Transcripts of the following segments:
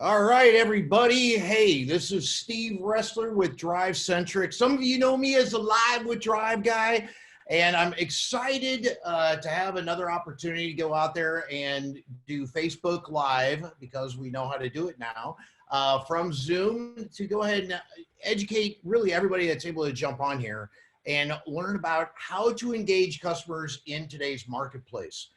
All right, everybody. Hey, this is Steve Wrestler with DriveCentric. Some of you know me as the Live with Drive guy, and I'm excited to have another opportunity to go out there and do Facebook Live because we know how to do it now from Zoom to go ahead and educate really everybody that's able to jump on here and learn about how to engage customers in today's marketplace.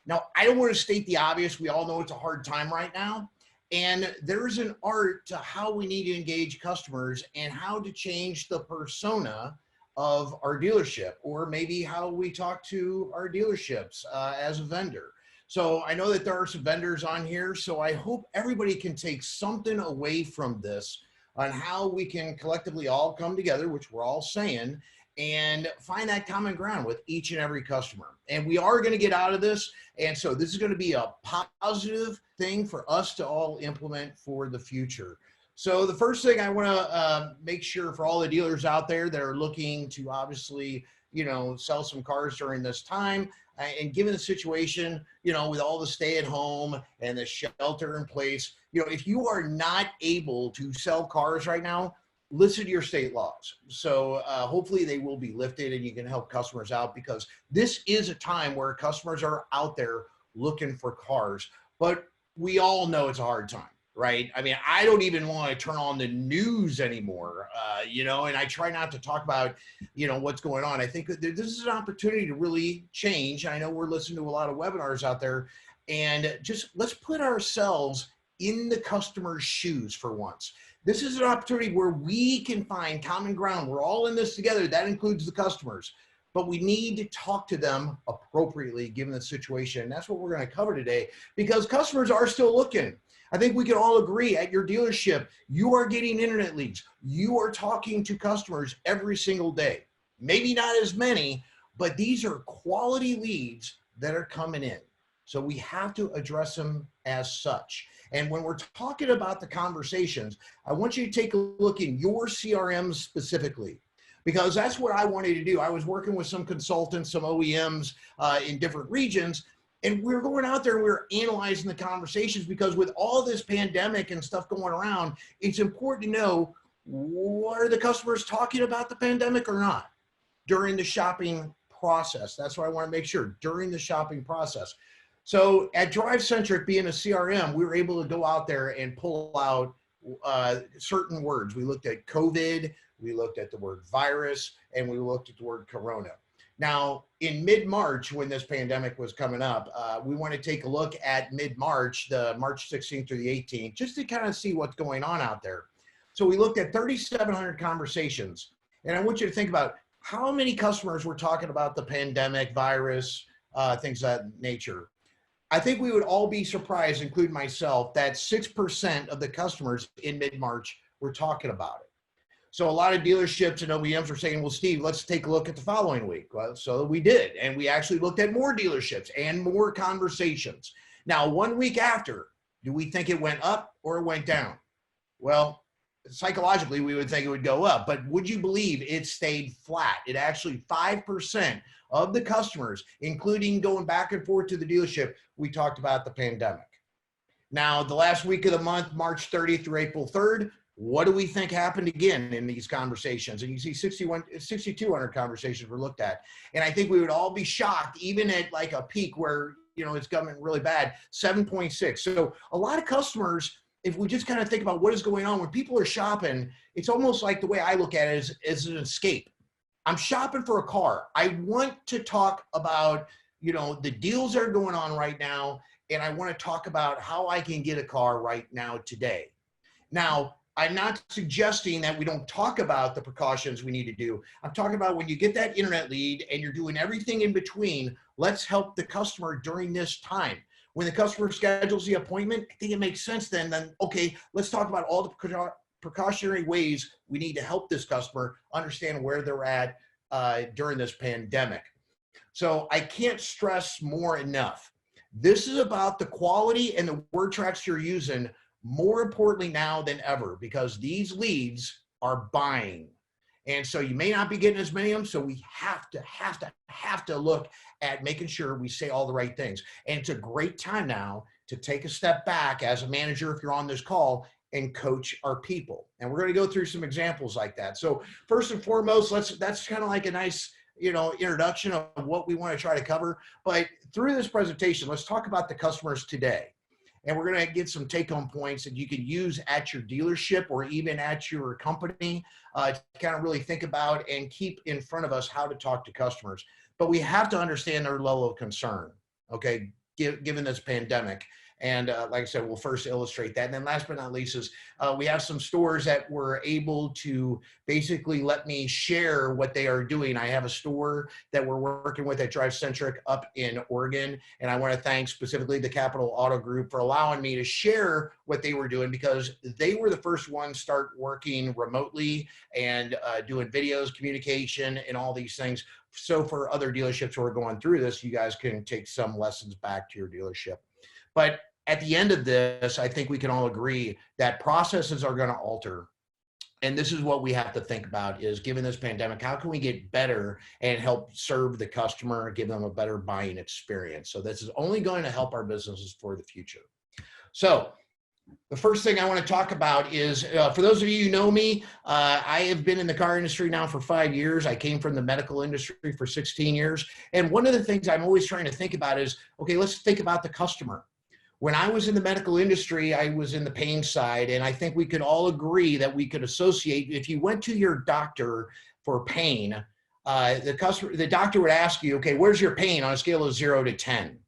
Now, I don't want to state the obvious. We all know it's a hard time right now. And there's an art to how we need to engage customers and how to change the persona of our dealership, or maybe how we talk to our dealerships as a vendor. So I know that there are some vendors on here, so I hope everybody can take something away from this on how we can collectively all come together, which we're all saying, and find that common ground with each and every customer. And we are going to get out of this. And so this is going to be a positive thing for us to all implement for the future. So the first thing I want to make sure for all the dealers out there that are looking to obviously, sell some cars during this time, and given the situation, with all the stay at home and the shelter in place, if you are not able to sell cars right now, listen to your state laws. So hopefully they will be lifted and you can help customers out, because this is a time where customers are out there looking for cars, but we all know it's a hard time, right? I mean, I don't even want to turn on the news anymore, and I try not to talk about, what's going on. I think that this is an opportunity to really change. I know we're listening to a lot of webinars out there, and just let's put ourselves in the customer's shoes for once. This is an opportunity where we can find common ground. We're all in this together. That includes the customers, but we need to talk to them appropriately given the situation. And that's what we're going to cover today, because customers are still looking. I think we can all agree at your dealership, you are getting internet leads. You are talking to customers every single day. Maybe not as many, but these are quality leads that are coming in. So we have to address them as such. And when we're talking about the conversations, I want you to take a look in your CRM specifically, because that's what I wanted to do. I was working with some consultants, some OEMs in different regions, and we were going out there and we were analyzing the conversations, because with all this pandemic and stuff going around, it's important to know, what are the customers talking about the pandemic or not during the shopping process? That's what I want to make sure during the shopping process. So at DriveCentric, being a CRM, we were able to go out there and pull out certain words. We looked at COVID, we looked at the word virus, and we looked at the word corona. Now, in mid-March, when this pandemic was coming up, we want to take a look at mid-March, the March 16th through the 18th, just to kind of see what's going on out there. So we looked at 3,700 conversations, and I want you to think about how many customers were talking about the pandemic, virus, things of that nature. I think we would all be surprised, including myself, that 6% of the customers in mid-March were talking about it. So a lot of dealerships and OEMs were saying, well, Steve, let's take a look at the following week. Well, so we did. And we actually looked at more dealerships and more conversations. Now, 1 week after, do we think it went up or it went down? Well, psychologically, we would think it would go up, but would you believe it stayed flat? It actually 5% of the customers, including going back and forth to the dealership, we talked about the pandemic. Now, the last week of the month, March 30th through April 3rd, what do we think happened again in these conversations? And you see 6,200 conversations were looked at. And I think we would all be shocked, even at like a peak where, it's gotten really bad, 7.6. So a lot of customers, if we just kind of think about what is going on when people are shopping, it's almost like the way I look at it is an escape. I'm shopping for a car. I want to talk about, the deals that are going on right now. And I want to talk about how I can get a car right now today. Now, I'm not suggesting that we don't talk about the precautions we need to do. I'm talking about when you get that internet lead and you're doing everything in between, let's help the customer during this time. When the customer schedules the appointment, I think it makes sense then, okay, let's talk about all the precautionary ways we need to help this customer understand where they're at during this pandemic. So I can't stress more enough. This is about the quality and the word tracks you're using, more importantly now than ever, because these leads are buying. And so you may not be getting as many of them. So we have to look at making sure we say all the right things. And it's a great time now to take a step back as a manager, if you're on this call, and coach our people. And we're going to go through some examples like that. So first and foremost, that's kind of like a nice, introduction of what we want to try to cover. But through this presentation, let's talk about the customers today. And we're going to get some take-home points that you can use at your dealership or even at your company to kind of really think about and keep in front of us how to talk to customers. But we have to understand their level of concern, okay, given this pandemic. And like I said, we'll first illustrate that. And then last but not least is we have some stores that were able to basically let me share what they are doing. I have a store that we're working with at DriveCentric up in Oregon. And I want to thank specifically the Capital Auto Group for allowing me to share what they were doing, because they were the first ones to start working remotely and doing videos, communication, and all these things. So for other dealerships who are going through this, you guys can take some lessons back to your dealership. But at the end of this, I think we can all agree that processes are going to alter. And this is what we have to think about is, given this pandemic, how can we get better and help serve the customer, give them a better buying experience? So this is only going to help our businesses for the future. So the first thing I want to talk about is, for those of you who know me, I have been in the car industry now for 5 years. I came from the medical industry for 16 years. And one of the things I'm always trying to think about is, okay, let's think about the customer. When I was in the medical industry, I was in the pain side, and I think we could all agree that we could associate, if you went to your doctor for pain, the doctor would ask you, okay, where's your pain on a scale of 0 to 10?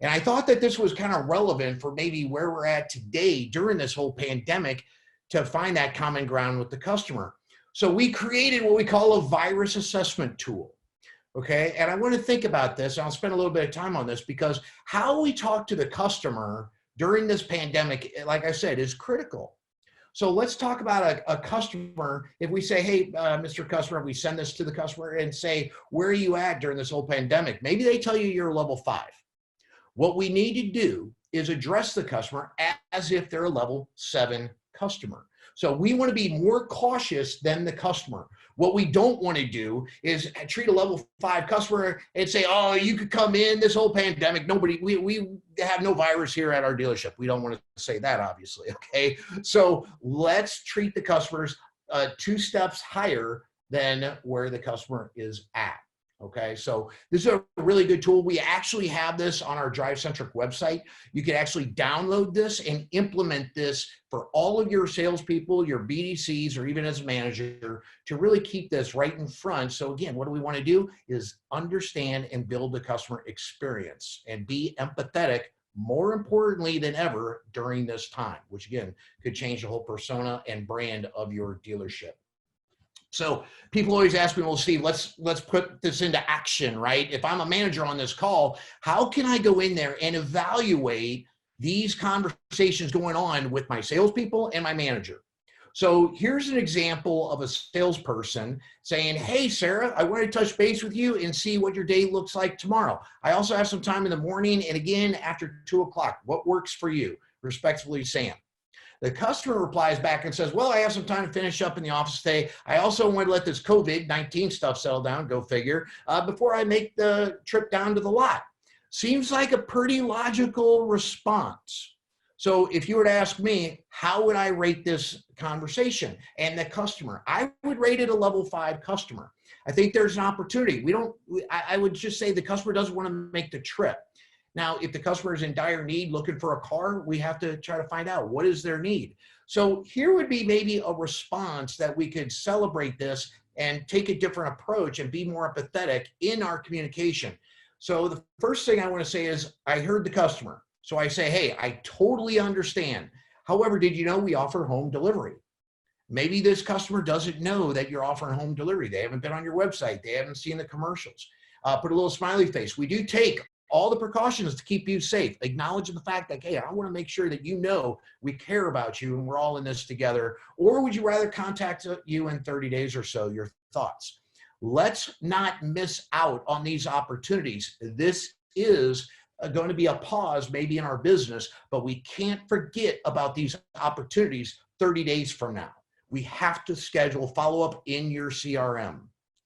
And I thought that this was kind of relevant for maybe where we're at today during this whole pandemic, to find that common ground with the customer. So we created what we call a virus assessment tool. Okay, and I want to think about this. I'll spend a little bit of time on this, because how we talk to the customer during this pandemic, like I said, is critical. So let's talk about a customer. If we say, hey, Mr. Customer, we send this to the customer and say, where are you at during this whole pandemic? Maybe they tell you you're level 5. What we need to do is address the customer as if they're a level 7 customer. So we want to be more cautious than the customer. What we don't want to do is treat a level 5 customer and say, oh, you could come in this whole pandemic. We have no virus here at our dealership. We don't want to say that, obviously. Okay. So let's treat the customers 2 steps higher than where the customer is at. Okay, so this is a really good tool. We actually have this on our DriveCentric website. You can actually download this and implement this for all of your salespeople, your BDCs, or even as a manager, to really keep this right in front. So again, what do we want to do is understand and build the customer experience and be empathetic, more importantly than ever during this time, which again could change the whole persona and brand of your dealership. So people always ask me, well, Steve, let's put this into action, right? If I'm a manager on this call, how can I go in there and evaluate these conversations going on with my salespeople and my manager? So here's an example of a salesperson saying, hey, Sarah, I want to touch base with you and see what your day looks like tomorrow. I also have some time in the morning and again after 2 o'clock. What works for you? Respectfully, Sam. The customer replies back and says, well, I have some time to finish up in the office today. I also want to let this COVID-19 stuff settle down, go figure, before I make the trip down to the lot. Seems like a pretty logical response. So if you were to ask me, how would I rate this conversation and the customer? I would rate it a level 5 customer. I think there's an opportunity. I would just say the customer doesn't want to make the trip. Now, if the customer is in dire need looking for a car, we have to try to find out what is their need. So here would be maybe a response that we could celebrate this and take a different approach and be more empathetic in our communication. So the first thing I want to say is, I heard the customer. So I say, hey, I totally understand. However, did you know we offer home delivery? Maybe this customer doesn't know that you're offering home delivery. They haven't been on your website. They haven't seen the commercials. Put a little smiley face. We do take all the precautions to keep you safe. Acknowledge the fact that, hey, I want to make sure that you know we care about you and we're all in this together. Or would you rather contact you in 30 days or so? Your thoughts. Let's not miss out on these opportunities. This is going to be a pause maybe in our business, but we can't forget about these opportunities 30 days from now. We have to schedule follow-up in your CRM.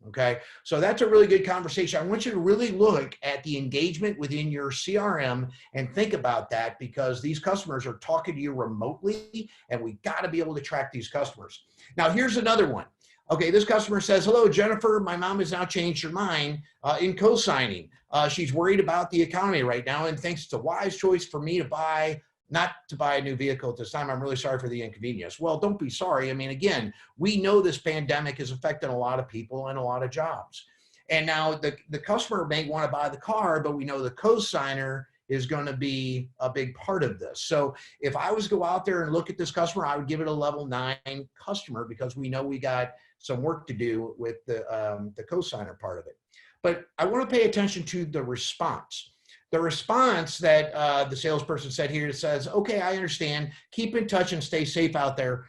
Okay, so that's a really good conversation. I want you to really look at the engagement within your CRM and think about that, because these customers are talking to you remotely, and we got to be able to track these customers. Now, here's another one. Okay, this customer says, hello, Jennifer, my mom has now changed her mind in co-signing. She's worried about the economy right now and thinks it's a wise choice for me to not to buy a new vehicle at this time. I'm really sorry for the inconvenience. Well, don't be sorry. I mean, again, we know this pandemic is affecting a lot of people and a lot of jobs. And now the customer may want to buy the car, but we know the co-signer is going to be a big part of this. So if I was to go out there and look at this customer, I would give it a level 9 customer, because we know we got some work to do with the co-signer part of it. But I want to pay attention to the response. The response that the salesperson said here, it says, okay, I understand. Keep in touch and stay safe out there.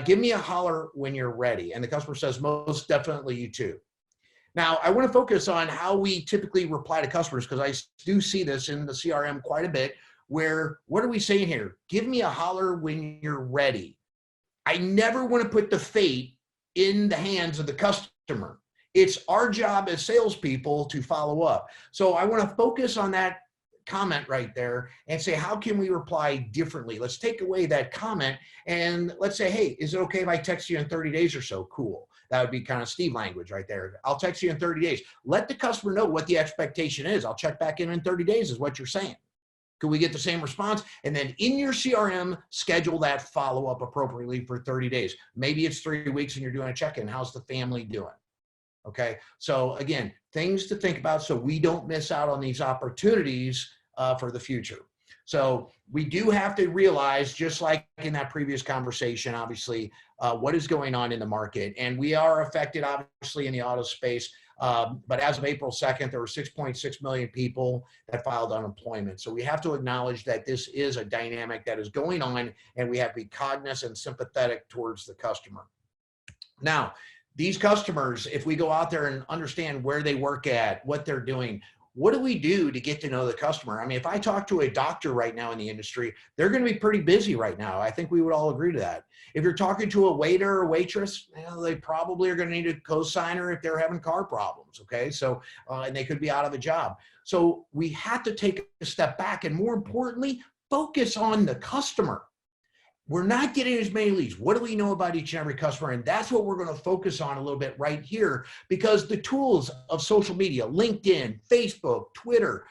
Give me a holler when you're ready. And the customer says, most definitely, you too. Now, I want to focus on how we typically reply to customers, because I do see this in the CRM quite a bit, where what are we saying here? Give me a holler when you're ready. I never want to put the fate in the hands of the customer. It's our job as salespeople to follow up. So I want to focus on that comment right there and say, how can we reply differently? Let's take away that comment and let's say, hey, is it okay if I text you in 30 days or so? Cool. That would be kind of Steve language right there. I'll text you in 30 days. Let the customer know what the expectation is. I'll check back in 30 days is what you're saying. Can we get the same response? And then in your CRM, schedule that follow-up appropriately for 30 days. Maybe it's 3 weeks and you're doing a check-in. How's the family doing? Okay, so again, things to think about so we don't miss out on these opportunities for the future. So we do have to realize, just like in that previous conversation, obviously, what is going on in the market. And we are affected, obviously, in the auto space. But as of April 2nd, there were 6.6 million people that filed unemployment. So we have to acknowledge that this is a dynamic that is going on, and we have to be cognizant and sympathetic towards the customer. Now, these customers, if we go out there and understand where they work at, what they're doing, what do we do to get to know the customer? I mean, if I talk to a doctor right now in the industry, they're going to be pretty busy right now. I think we would all agree to that. If you're talking to a waiter or waitress, they probably are going to need a co-signer if they're having car problems. Okay. So, and they could be out of a job. So we have to take a step back and, more importantly, focus on the customer. We're not getting as many leads. What do we know about each and every customer? And that's what we're going to focus on a little bit right here, because the tools of social media, LinkedIn, Facebook, Twitter,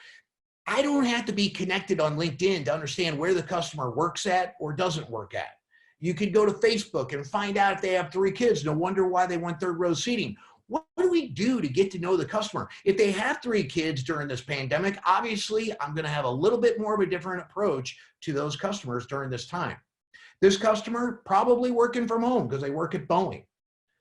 I don't have to be connected on LinkedIn to understand where the customer works at or doesn't work at. You can go to Facebook and find out if they have 3 kids. No wonder why they want third row seating. What do we do to get to know the customer? If they have 3 kids during this pandemic, obviously I'm going to have a little bit more of a different approach to those customers during this time. This customer probably working from home because they work at Boeing.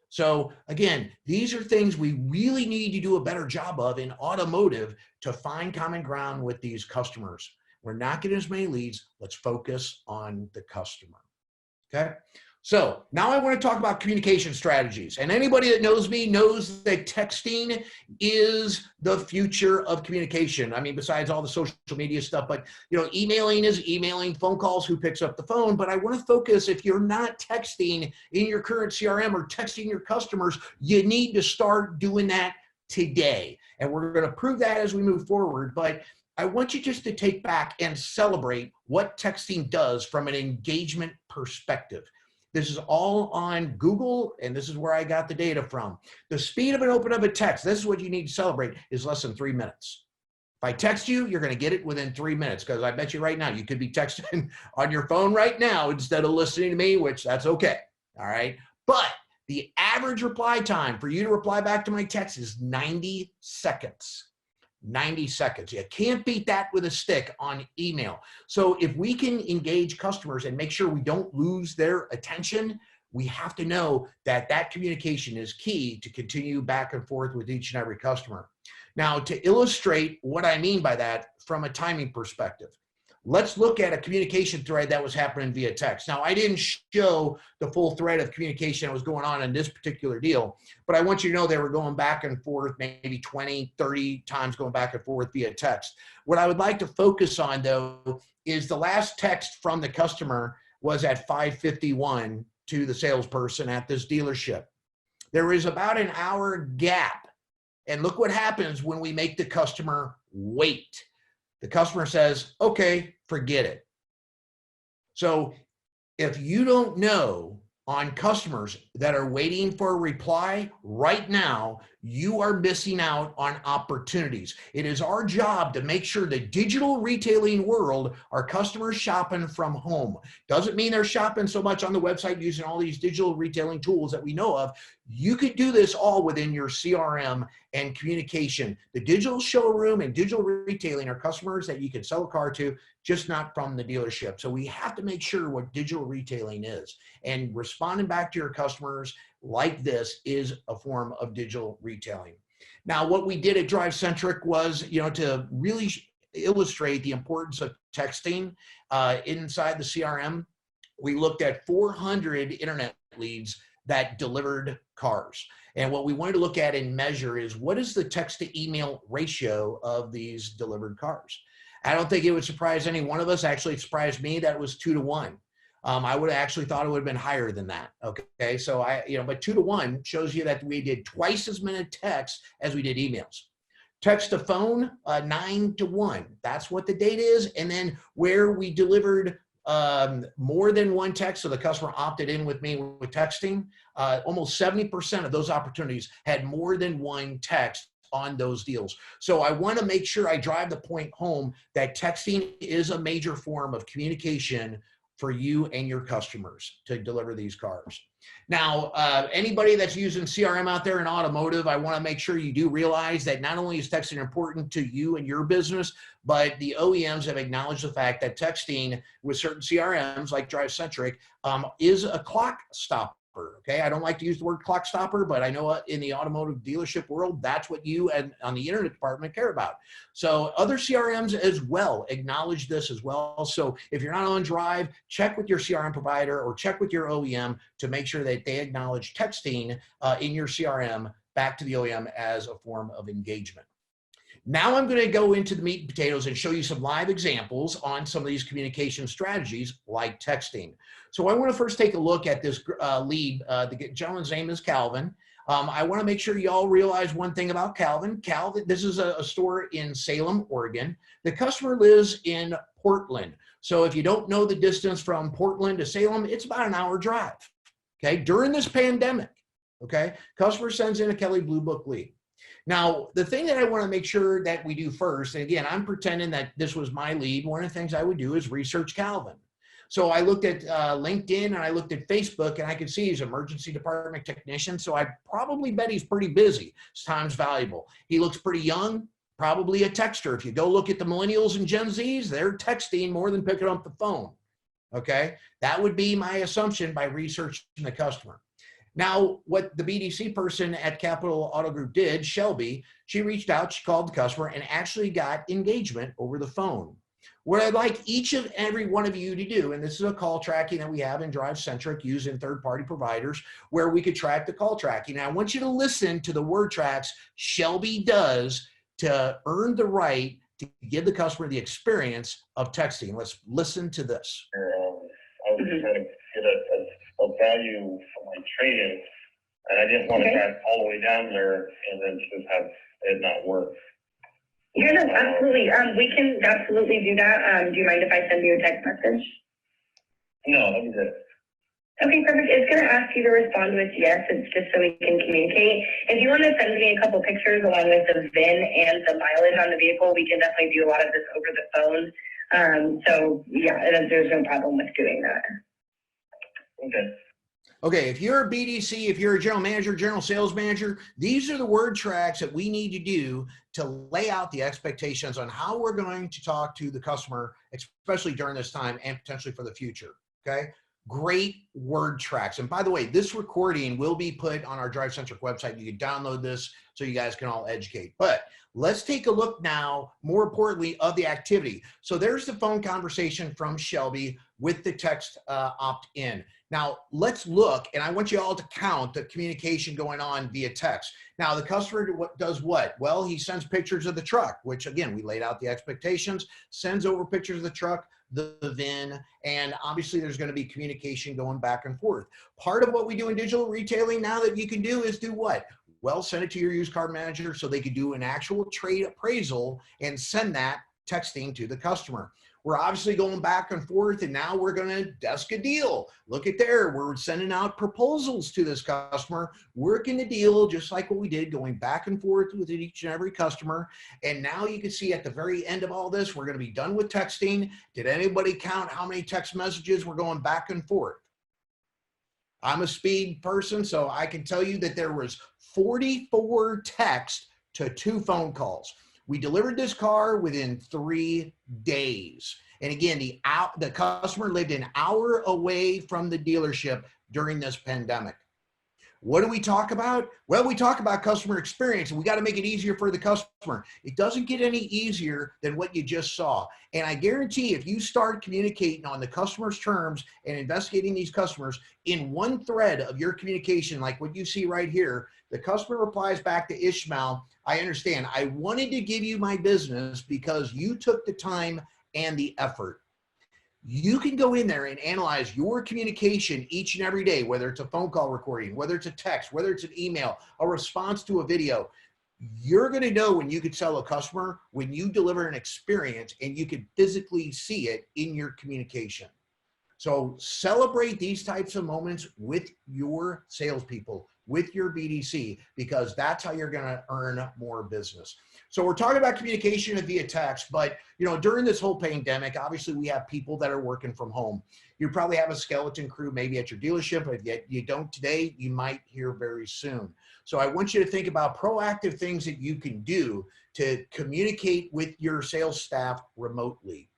So again, these are things we really need to do a better job of in automotive to find common ground with these customers. We're not getting as many leads. Let's focus on the customer. Okay. So now I want to talk about communication strategies. And anybody that knows me knows that texting is the future of communication. I mean, besides all the social media stuff, but emailing is emailing, phone calls, who picks up the phone. But I want to focus, if you're not texting in your current CRM or texting your customers, you need to start doing that today. And we're going to prove that as we move forward. But I want you just to take back and celebrate what texting does from an engagement perspective. This is all on Google, and this is where I got the data from. The speed of an open of a text, this is what you need to celebrate, is less than 3 minutes. If I text you, you're going to get it within 3 minutes, because I bet you right now, you could be texting on your phone right now instead of listening to me, which that's okay. All right. But the average reply time for you to reply back to my text is 90 seconds. 90 seconds. You can't beat that with a stick on email. So if we can engage customers and make sure we don't lose their attention, we have to know that that communication is key to continue back and forth with each and every customer. Now, to illustrate what I mean by that from a timing perspective, let's look at a communication thread that was happening via text. Now, I didn't show the full thread of communication that was going on in this particular deal, but I want you to know they were going back and forth, maybe 20, 30 times going back and forth via text. What I would like to focus on, though, is the last text from the customer was at 5:51 to the salesperson at this dealership. There is about an hour gap And look what happens when we make the customer wait. The customer says, okay, forget it. So if you don't know on customers that are waiting for a reply right now, you are missing out on opportunities. It is our job to make sure the digital retailing world, our customers shopping from home. Doesn't mean they're shopping so much on the website using all these digital retailing tools that we know of. You could do this all within your CRM and communication. The digital showroom and digital retailing are customers that you can sell a car to, just not from the dealership. So we have to make sure what digital retailing is. And responding back to your customers like this is a form of digital retailing. Now, what we did at DriveCentric was, to really illustrate the importance of texting inside the CRM, we looked at 400 internet leads that delivered cars. And what we wanted to look at and measure is what is the text to email ratio of these delivered cars. I don't think it would surprise any one of us. Actually, it surprised me that it was 2 to 1. I would have actually thought it would have been higher than that. Okay, so but 2 to 1 shows you that we did twice as many texts as we did emails. Text to phone, 9 to 1. That's what the data is. And then where we delivered more than one text, so the customer opted in with me with texting, almost 70% of those opportunities had more than one text on those deals. So I want to make sure I drive the point home that texting is a major form of communication for you and your customers to deliver these cars. Now, anybody that's using CRM out there in automotive, I want to make sure you do realize that not only is texting important to you and your business, but the OEMs have acknowledged the fact that texting with certain CRMs like DriveCentric is a clock stopper. Okay, I don't like to use the word clock stopper, but I know in the automotive dealership world, that's what you and on the internet department care about. So other CRMs as well acknowledge this as well. So if you're not on Drive, check with your CRM provider or check with your OEM to make sure that they acknowledge texting in your CRM back to the OEM as a form of engagement. Now I'm going to go into the meat and potatoes and show you some live examples on some of these communication strategies like texting. So I want to first take a look at this lead. The gentleman's name is Calvin. I want to make sure you all realize one thing about Calvin. Calvin, this is a store in Salem, Oregon. The customer lives in Portland. So if you don't know the distance from Portland to Salem, it's about an hour drive. Okay, during this pandemic, okay, customer sends in a Kelley Blue Book lead. Now, the thing that I want to make sure that we do first, and again, I'm pretending that this was my lead. One of the things I would do is research Calvin. So I looked at LinkedIn and I looked at Facebook, and I could see he's an emergency department technician. So I probably bet he's pretty busy. His time's valuable. He looks pretty young, probably a texter. If you go look at the millennials and Gen Zs, they're texting more than picking up the phone. Okay, that would be my assumption by researching the customer. Now, what the BDC person at Capital Auto Group did, Shelby, she reached out, she called the customer and actually got engagement over the phone. What I'd like each and every one of you to do, and this is a call tracking that we have in DriveCentric using third-party providers where we could track the call tracking. Now, I want you to listen to the word tracks Shelby does to earn the right to give the customer the experience of texting. Let's listen to this. I was trying to get a value for my trade-in, and I didn't want to drive all the way down there and then just have it not work. Yeah, no, absolutely. We can absolutely do that. Do you mind if I send you a text message? No, that'd be good. Okay, perfect. It's going to ask you to respond with yes. It's just so we can communicate. If you want to send me a couple pictures along with the VIN and the mileage on the vehicle, we can definitely do a lot of this over the phone. So yeah, there's no problem with doing that. Okay. Okay, if you're a BDC, if you're a general manager, general sales manager, these are the word tracks that we need to do to lay out the expectations on how we're going to talk to the customer, especially during this time and potentially for the future, okay? Great word tracks. And by the way, this recording will be put on our DriveCentric website. You can download this so you guys can all educate. But let's take a look now, more importantly, of the activity. So there's the phone conversation from Shelby with the text opt-in. Now let's look, and I want you all to count the communication going on via text. Now the customer does what? Well, he sends pictures of the truck, which again, we laid out the expectations, sends over pictures of the truck, the VIN, and obviously there's going to be communication going back and forth. Part of what we do in digital retailing now that you can do is do what? Well, send it to your used car manager so they could do an actual trade appraisal and send that texting to the customer. We're obviously going back and forth, and now we're going to desk a deal. Look at there. We're sending out proposals to this customer, working the deal just like what we did, going back and forth with each and every customer. And now you can see at the very end of all this, we're going to be done with texting. Did anybody count how many text messages we're going back and forth? I'm a speed person, so I can tell you that there was 44 texts to 2 phone calls. We delivered this car within 3 days. And again, the customer lived an hour away from the dealership during this pandemic. What do we talk about? Well, we talk about customer experience, and we got to make it easier for the customer. It doesn't get any easier than what you just saw. And I guarantee if you start communicating on the customer's terms and investigating these customers in one thread of your communication, like what you see right here, the customer replies back to Ishmael, I understand. I wanted to give you my business because you took the time and the effort. You can go in there and analyze your communication each and every day, whether it's a phone call recording, whether it's a text, whether it's an email, a response to a video. You're going to know when you could sell a customer, when you deliver an experience and you can physically see it in your communication. So celebrate these types of moments with your salespeople, with your BDC, because that's how you're going to earn more business. So we're talking about communication via text, but during this whole pandemic, obviously we have people that are working from home. You probably have a skeleton crew maybe at your dealership. If you don't today, you might hear very soon. So I want you to think about proactive things that you can do to communicate with your sales staff remotely.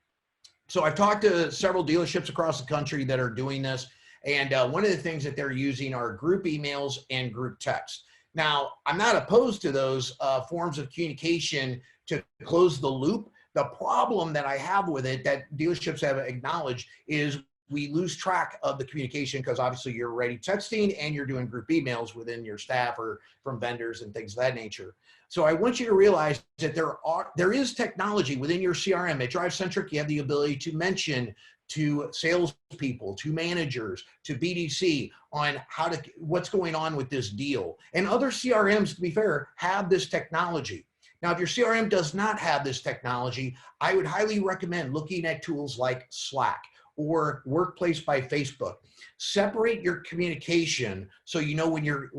So I've talked to several dealerships across the country that are doing this. And one of the things that they're using are group emails and group text. Now, I'm not opposed to those forms of communication to close the loop. The problem that I have with it that dealerships have acknowledged is we lose track of the communication because obviously you're already texting and you're doing group emails within your staff or from vendors and things of that nature. So I want you to realize that there is technology within your CRM. At DriveCentric, you have the ability to mention to salespeople, to managers, to BDC on what's going on with this deal. And other CRMs, to be fair, have this technology. Now, if your CRM does not have this technology, I would highly recommend looking at tools like Slack or Workplace by Facebook. Separate your communication so you know when you're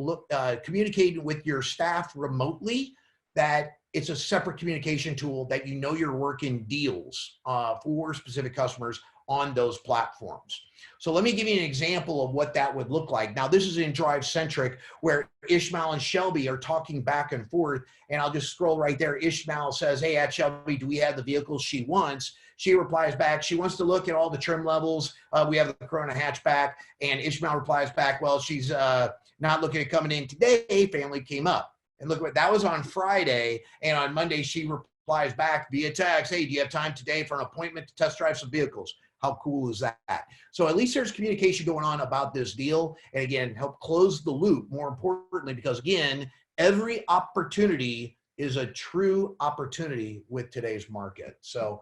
communicating with your staff remotely that it's a separate communication tool that you're working deals for specific customers on those platforms. So let me give you an example of what that would look like. Now, this is in DriveCentric where Ishmael and Shelby are talking back and forth, and I'll just scroll right there. Ishmael says, hey, at Shelby, do we have the vehicles she wants? She replies back, she wants to look at all the trim levels. We have the Corona hatchback, and Ishmael replies back, well, she's not looking at coming in today. Family came up. And look what that was on Friday, and on Monday she replies back via text, hey, do you have time today for an appointment to test drive some vehicles? How cool is that? So at least there's communication going on about this deal. And again, help close the loop, more importantly, because again, every opportunity is a true opportunity with today's market. So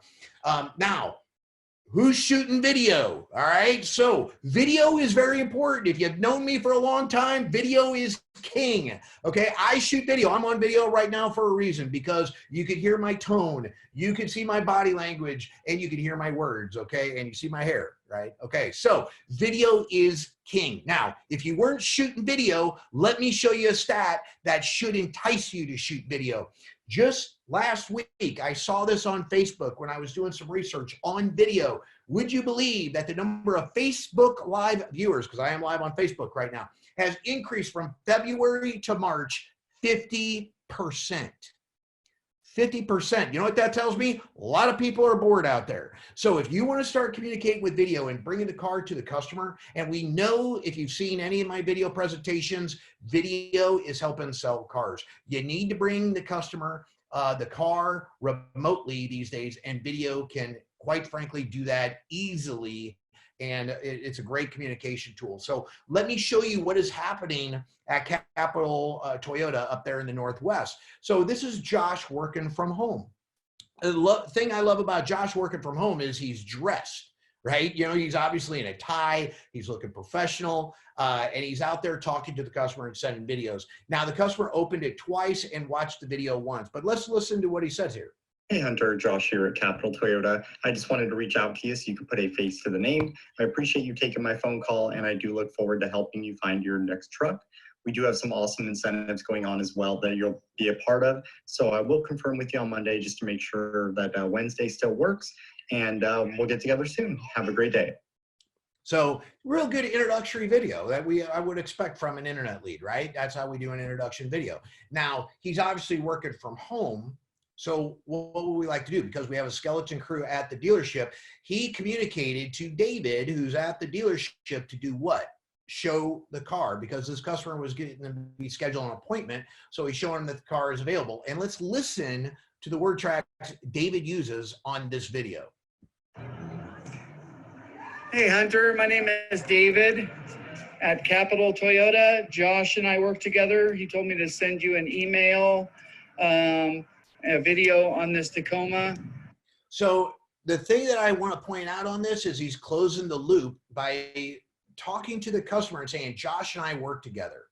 now, who's shooting video? All right. So video is very important. If you've known me for a long time, video is king. Okay. I shoot video. I'm on video right now for a reason, because you could hear my tone, you can see my body language, and you can hear my words. Okay. And you see my hair, right? Okay. So video is king. Now, if you weren't shooting video, let me show you a stat that should entice you to shoot video. Just last week, I saw this on Facebook when I was doing some research on video. Would you believe that the number of Facebook Live viewers, because I am live on Facebook right now, has increased from February to March 50%? 50%. You know what that tells me? A lot of people are bored out there. So if you want to start communicating with video and bringing the car to the customer, and we know if you've seen any of my video presentations, video is helping sell cars. You need to bring the customer the car remotely these days, and video can, quite frankly, do that easily. And it's a great communication tool. So let me show you what is happening at Capital Toyota up there in the Northwest. So this is Josh working from home. The thing I love about Josh working from home is he's dressed. right? You know, he's obviously in a tie, he's looking professional, and he's out there talking to the customer and sending videos. Now, the customer opened it twice and watched the video once, but let's listen to what he says here. Hey Hunter, Josh here at Capital Toyota. I just wanted to reach out to you so you could put a face to the name. I appreciate you taking my phone call, and I do look forward to helping you find your next truck. We do have some awesome incentives going on as well that you'll be a part of. So I will confirm with you on Monday just to make sure that Wednesday still works, and we'll get together soon. Have a great day. So real good introductory video that I would expect from an internet lead, right? That's how we do an introduction video. Now, he's obviously working from home. So what would we like to do? Because we have a skeleton crew at the dealership, he communicated to David, who's at the dealership, to do what? Show the car, because this customer was getting to be scheduled an appointment. So he's showing him that the car is available. And let's listen to the word tracks David uses on this video. Hey Hunter, my name is David at Capital Toyota. Josh and I work together. He told me to send you an email, a video on this Tacoma. So the thing that I want to point out on this is he's closing the loop by talking to the customer and saying, Josh and I work together.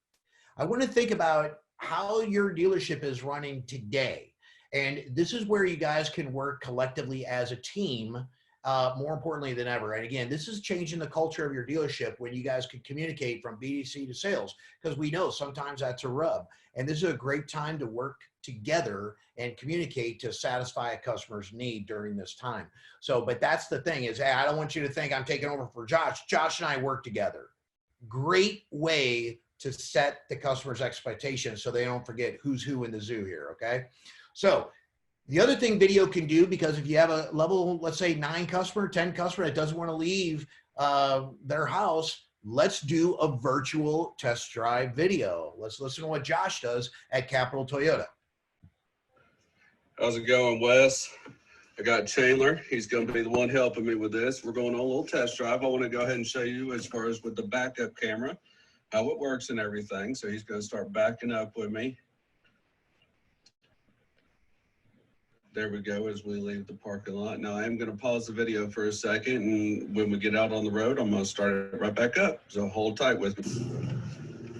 I want to think about how your dealership is running today. And this is where you guys can work collectively as a team, more importantly than ever. And again, this is changing the culture of your dealership when you guys can communicate from BDC to sales, because we know sometimes that's a rub. And this is a great time to work together and communicate to satisfy a customer's need during this time. So, but that's the thing is, hey, I don't want you to think I'm taking over for Josh. Josh and I work together. Great way to set the customer's expectations so they don't forget who's who in the zoo here, okay? So the other thing video can do, because if you have a level, let's say 9 customer, 10 customer that doesn't want to leave their house, let's do a virtual test drive video. Let's listen to what Josh does at Capital Toyota. How's it going, Wes? I got Chandler. He's going to be the one helping me with this. We're going on a little test drive. I want to go ahead and show you as far as with the backup camera, how it works and everything. So he's going to start backing up with me. There we go as we leave the parking lot. Now I am going to pause the video for a second, and when we get out on the road, I'm going to start it right back up. So hold tight with me.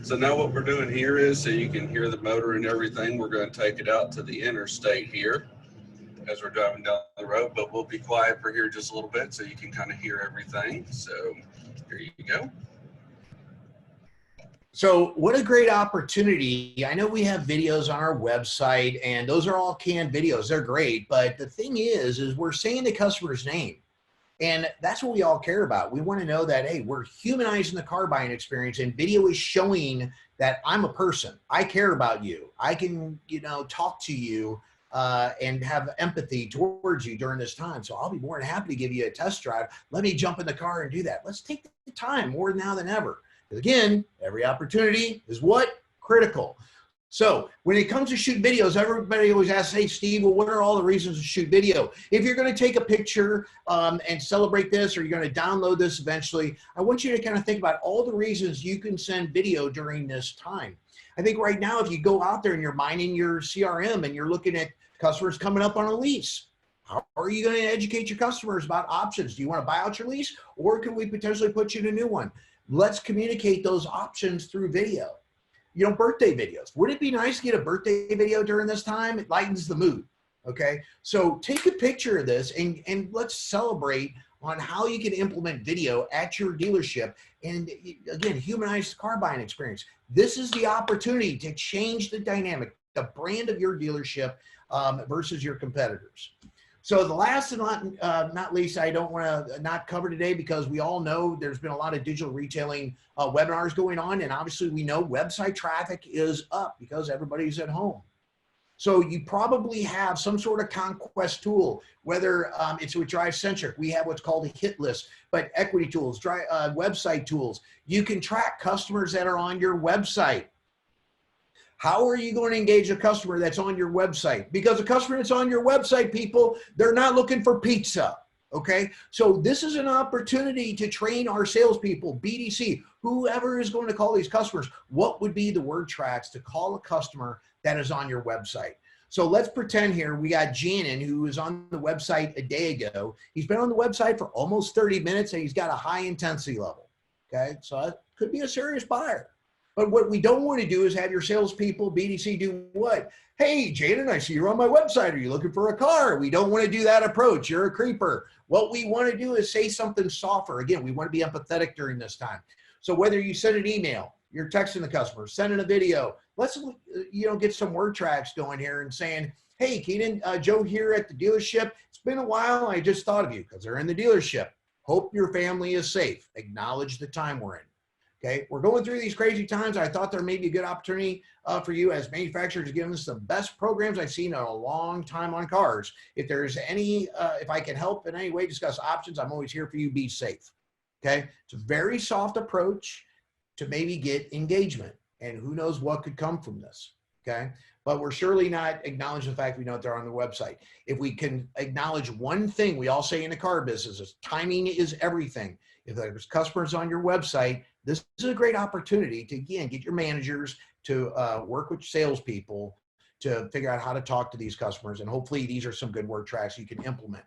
So now what we're doing here is, so you can hear the motor and everything, we're going to take it out to the interstate here as we're driving down the road, but we'll be quiet for here just a little bit so you can kind of hear everything. So here you go. So what a great opportunity. I know we have videos on our website, and those are all canned videos. They're great. But the thing is we're saying the customer's name. And that's what we all care about. We want to know that, hey, we're humanizing the car buying experience, and video is showing that I'm a person. I care about you. I can, talk to you and have empathy towards you during this time. So I'll be more than happy to give you a test drive. Let me jump in the car and do that. Let's take the time more now than ever. Again, every opportunity is what? Critical. So when it comes to shoot videos, everybody always asks, hey, Steve, well, what are all the reasons to shoot video? If you're going to take a picture and celebrate this, or you're going to download this eventually, I want you to kind of think about all the reasons you can send video during this time. I think right now, if you go out there and you're mining your CRM and you're looking at customers coming up on a lease, how are you going to educate your customers about options? Do you want to buy out your lease, or can we potentially put you in a new one? Let's communicate those options through video. Birthday videos. Wouldn't it be nice to get a birthday video during this time? It lightens the mood, okay? So take a picture of this and let's celebrate on how you can implement video at your dealership and, again, humanize the car buying experience. This is the opportunity to change the dynamic, the brand of your dealership versus your competitors. So the last and not least, I don't want to not cover today, because we all know there's been a lot of digital retailing webinars going on. And obviously we know website traffic is up because everybody's at home. So you probably have some sort of conquest tool, whether it's with DriveCentric. We have what's called a hit list, but equity tools, website tools. You can track customers that are on your website. How are you going to engage a customer that's on your website? Because a customer that's on your website, people, they're not looking for pizza, okay? So this is an opportunity to train our salespeople, BDC, whoever is going to call these customers, what would be the word tracks to call a customer that is on your website? So let's pretend here we got Janin, who was on the website a day ago. He's been on the website for almost 30 minutes and he's got a high intensity level. Okay, so that could be a serious buyer. But what we don't want to do is have your salespeople, BDC, do what? Hey, Jaden, I see you're on my website. Are you looking for a car? We don't want to do that approach. You're a creeper. What we want to do is say something softer. Again, we want to be empathetic during this time. So whether you send an email, you're texting the customer, sending a video, let's get some word tracks going here and saying, hey, Keenan, Joe here at the dealership. It's been a while. I just thought of you because they're in the dealership. Hope your family is safe. Acknowledge the time we're in. Okay, we're going through these crazy times. I thought there may be a good opportunity for you as manufacturers giving us the best programs I've seen in a long time on cars. If there's any, if I can help in any way discuss options, I'm always here for you. Be safe. Okay, it's a very soft approach to maybe get engagement, and who knows what could come from this. Okay, but we're surely not acknowledging the fact we know that they're on the website. If we can acknowledge one thing we all say in the car business is timing is everything. If there's customers on your website, this is a great opportunity to, again, get your managers to work with salespeople to figure out how to talk to these customers. And hopefully these are some good word tracks you can implement.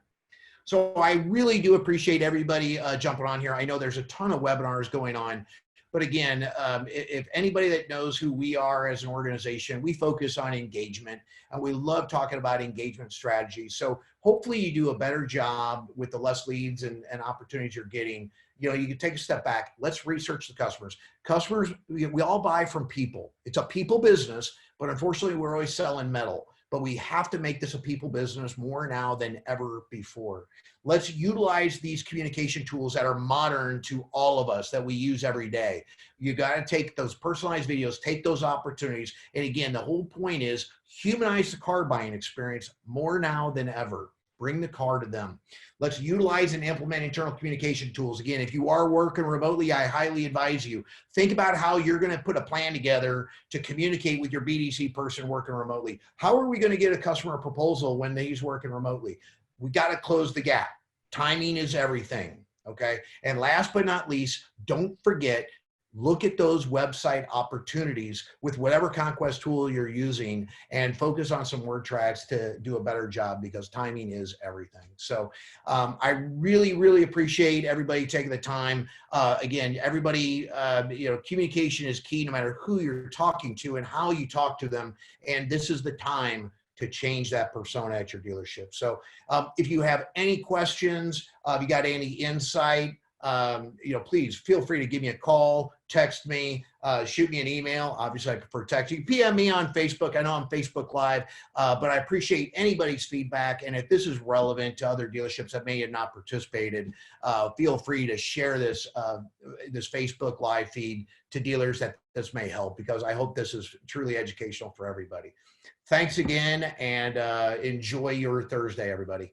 So I really do appreciate everybody jumping on here. I know there's a ton of webinars going on. But again, if anybody that knows who we are as an organization, we focus on engagement and we love talking about engagement strategies. So hopefully you do a better job with the less leads and opportunities you're getting. You know, you can take a step back. Let's research the customers. Customers, we all buy from people. It's a people business, but unfortunately we're always selling metal. But we have to make this a people business more now than ever before. Let's utilize these communication tools that are modern to all of us that we use every day. You got to take those personalized videos, take those opportunities. And again, the whole point is humanize the car buying experience more now than ever. Bring the car to them. Let's utilize and implement internal communication tools. Again, if you are working remotely, I highly advise you, think about how you're going to put a plan together to communicate with your BDC person working remotely. How are we going to get a customer proposal when he's working remotely? We got to close the gap. Timing is everything. Okay. And last but not least, don't forget, look at those website opportunities with whatever conquest tool you're using and focus on some word tracks to do a better job, because timing is everything. So I really, really appreciate everybody taking the time. Again, everybody, communication is key no matter who you're talking to and how you talk to them. And this is the time to change that persona at your dealership. So if you have any questions, if you got any insight, please feel free to give me a call, text me, shoot me an email. Obviously, I prefer text. You PM me on Facebook. I know I'm Facebook Live, but I appreciate anybody's feedback. And if this is relevant to other dealerships that may have not participated, feel free to share this this Facebook Live feed to dealers that this may help, because I hope this is truly educational for everybody. Thanks again, and enjoy your Thursday, everybody.